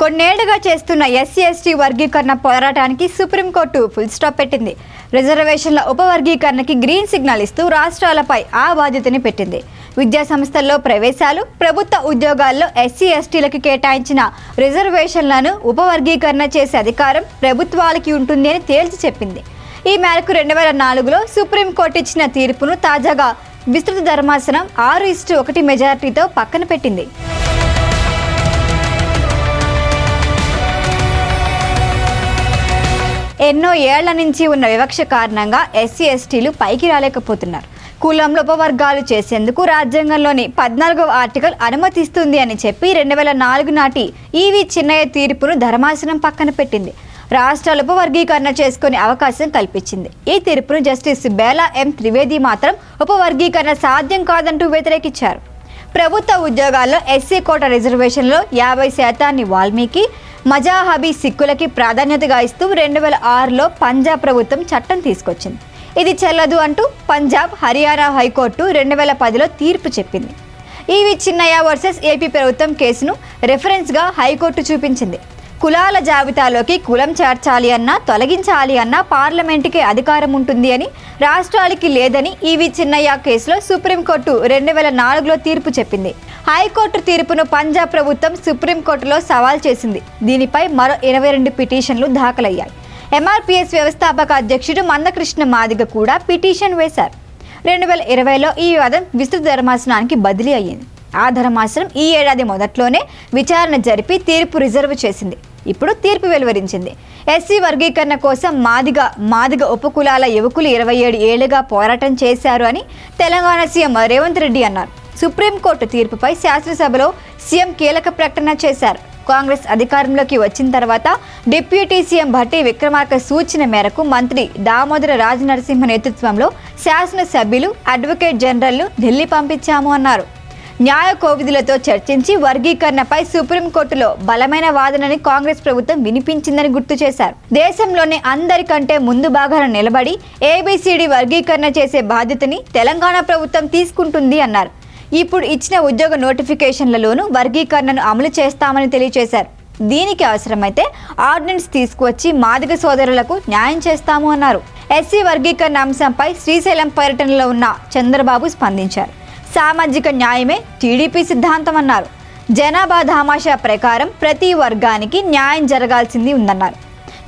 కొన్నేళ్లుగా చేస్తున్న SC ST వర్గీకరణ పోరాటానికి సుప్రీంకోర్టు ఫుల్ స్టాప్ పెట్టింది. రిజర్వేషన్ల ఉపవర్గీకరణకి గ్రీన్ సిగ్నల్ ఇస్తూ రాష్ట్రాలపై ఆ బాధ్యతని పెట్టింది. విద్యా సంస్థల్లో ప్రవేశాలు, ప్రభుత్వ ఉద్యోగాల్లో ఎస్సీ ఎస్టీలకు కేటాయించిన రిజర్వేషన్లను ఉపవర్గీకరణ చేసే అధికారం ప్రభుత్వాలకి ఉంటుంది అని తేల్చి చెప్పింది. ఈ మేరకు 2004లో సుప్రీంకోర్టు ఇచ్చిన తీర్పును తాజాగా విస్తృత ధర్మాసనం 6:1 మెజారిటీతో పక్కన పెట్టింది. ఎన్నో ఏళ్ల నుంచి ఉన్న వివక్ష కారణంగా ఎస్సీ ఎస్టీలు పైకి రాలేకపోతున్నారు. కులంలో ఉపవర్గాలు చేసేందుకు రాజ్యాంగంలోని 14వ ఆర్టికల్ అనుమతిస్తుంది అని చెప్పి 2004 నాటి ఈవి చిన్నయ్య తీర్పును ధర్మాసనం పక్కన పెట్టింది. రాష్ట్రాల ఉపవర్గీకరణ చేసుకునే అవకాశం కల్పించింది. ఈ తీర్పును జస్టిస్ బేలా ఎం త్రివేది మాత్రం ఉపవర్గీకరణ సాధ్యం కాదంటూ వ్యతిరేకించారు. ప్రభుత్వ ఉద్యోగాల్లో ఎస్సీ కోటా రిజర్వేషన్లో 50% వాల్మీకి, మజాహబీ సిక్కులకి ప్రాధాన్యతగా ఇస్తూ 2006లో పంజాబ్ ప్రభుత్వం చట్టం తీసుకొచ్చింది. ఇది చెల్లదు అంటూ పంజాబ్, హర్యానా హైకోర్టు 2010లో తీర్పు చెప్పింది. ఈవి చిన్నయ్య వర్సెస్ ఏపీ ప్రభుత్వం కేసును రెఫరెన్స్గా హైకోర్టు చూపించింది. కులాల జాబితాలోకి కులం చేర్చాలి అన్నా తొలగించాలి అన్నా పార్లమెంటుకే అధికారం ఉంటుంది అని, రాష్ట్రాలకి లేదని ఈవి చిన్నయ్య కేసులో సుప్రీంకోర్టు 2004లో తీర్పు చెప్పింది. హైకోర్టు తీర్పును పంజాబ్ ప్రభుత్వం సుప్రీంకోర్టులో సవాల్ చేసింది. దీనిపై మరో 22 పిటిషన్లు దాఖలయ్యాయి. ఎంఆర్పీఎస్ వ్యవస్థాపక అధ్యక్షుడు మందకృష్ణ మాదిగ కూడా పిటిషన్ వేశారు. 2020లో ఈ వివాదం విస్తృత ధర్మాసనానికి బదిలీ అయ్యింది. ఆ ధర్మాసనం ఈ ఏడాది మొదట్లోనే విచారణ జరిపి తీర్పు రిజర్వ్ చేసింది. ఇప్పుడు తీర్పు వెలువరించింది. ఎస్సీ వర్గీకరణ కోసం మాదిగ ఉపకులాల యువకులు 27 ఏళ్లుగా పోరాటం చేశారు అని తెలంగాణ సీఎం రేవంత్ రెడ్డి అన్నారు. సుప్రీంకోర్టు తీర్పుపై శాసనసభలో సీఎం కీలక ప్రకటన చేశారు. కాంగ్రెస్ అధికారంలోకి వచ్చిన తర్వాత డిప్యూటీ సీఎం భట్టి విక్రమార్క సూచన మేరకు మంత్రి దామోదర రాజనరసింహ నేతృత్వంలో శాసనసభ్యులు, అడ్వకేట్ జనరల్ను ఢిల్లీ పంపించాము అన్నారు. న్యాయ కోవిధులతో చర్చించి వర్గీకరణపై సుప్రీంకోర్టులో బలమైన వాదనని కాంగ్రెస్ ప్రభుత్వం వినిపించిందని గుర్తు చేశారు. దేశంలోనే అందరికంటే ముందు భాగాన నిలబడి ఏబిసిడి వర్గీకరణ చేసే బాధ్యతని తెలంగాణ ప్రభుత్వం తీసుకుంటుంది అన్నారు. ఇప్పుడు ఇచ్చిన ఉద్యోగ నోటిఫికేషన్లలోనూ వర్గీకరణను అమలు చేస్తామని తెలియజేశారు. దీనికి అవసరమైతే ఆర్డినెన్స్ తీసుకువచ్చి మాదిగ సోదరులకు న్యాయం చేస్తాము అన్నారు. ఎస్సీ వర్గీకరణ అంశంపై శ్రీశైలం పర్యటనలో ఉన్న చంద్రబాబు స్పందించారు. సామాజిక న్యాయమే టీడీపీ సిద్ధాంతం అన్నారు. జనాభా దామాషా ప్రకారం ప్రతి వర్గానికి న్యాయం జరగాల్సింది ఉందన్నారు.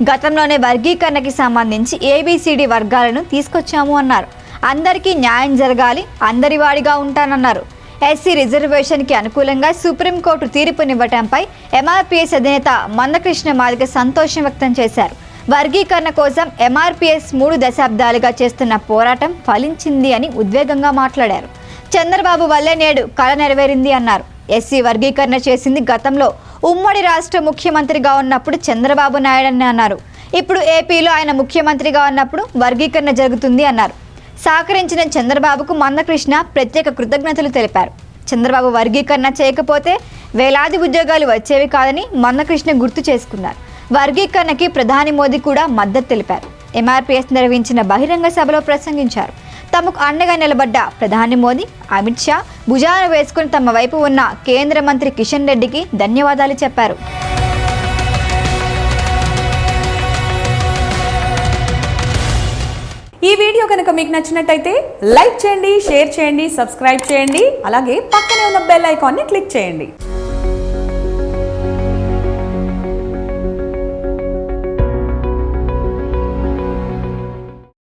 గతంలోనే వర్గీకరణకి సంబంధించి ఏబిసిడి వర్గాలను తీసుకొచ్చాము అన్నారు. అందరికీ న్యాయం జరగాలి, అందరివాడిగా ఉంటానన్నారు. ఎస్సీ రిజర్వేషన్కి అనుకూలంగా సుప్రీంకోర్టు తీర్పునివ్వటంపై ఎంఆర్పీఎస్ అధినేత మందకృష్ణ మాదిగ సంతోషం వ్యక్తం చేశారు. వర్గీకరణ కోసం ఎంఆర్పీఎస్ 3 దశాబ్దాలుగా చేస్తున్న పోరాటం ఫలించింది అని ఉద్వేగంగా మాట్లాడారు. చంద్రబాబు వల్లే నేడు కళ నెరవేరింది అన్నారు. ఎస్సీ వర్గీకరణ చేసింది గతంలో ఉమ్మడి రాష్ట్ర ముఖ్యమంత్రిగా ఉన్నప్పుడు చంద్రబాబు నాయుడు అని అన్నారు. ఇప్పుడు ఏపీలో ఆయన ముఖ్యమంత్రిగా ఉన్నప్పుడు వర్గీకరణ జరుగుతుంది అన్నారు. సహకరించిన చంద్రబాబుకు మందకృష్ణ ప్రత్యేక కృతజ్ఞతలు తెలిపారు. చంద్రబాబు వర్గీకరణ చేయకపోతే వేలాది ఉద్యోగాలు వచ్చేవి కాదని మందకృష్ణ గుర్తు చేసుకున్నారు. వర్గీకరణకి ప్రధాని మోదీ కూడా మద్దతు తెలిపారు. ఎంఆర్పీఎస్ నిర్వహించిన బహిరంగ సభలో ప్రసంగించారు. తమకు అండగా నిలబడ్డ ప్రధాని మోదీ, అమిత్ షా భుజాన వేసుకుని తమ వైపు ఉన్న కేంద్ర మంత్రి కిషన్ రెడ్డికి ధన్యవాదాలు చెప్పారు. ఈ వీడియో కనుక మీకు నచ్చినట్టయితే లైక్ చేయండి, షేర్ చేయండి, సబ్స్క్రైబ్ చేయండి. అలాగే పక్కనే ఉన్న బెల్ ఐకాన్ని క్లిక్ చేయండి.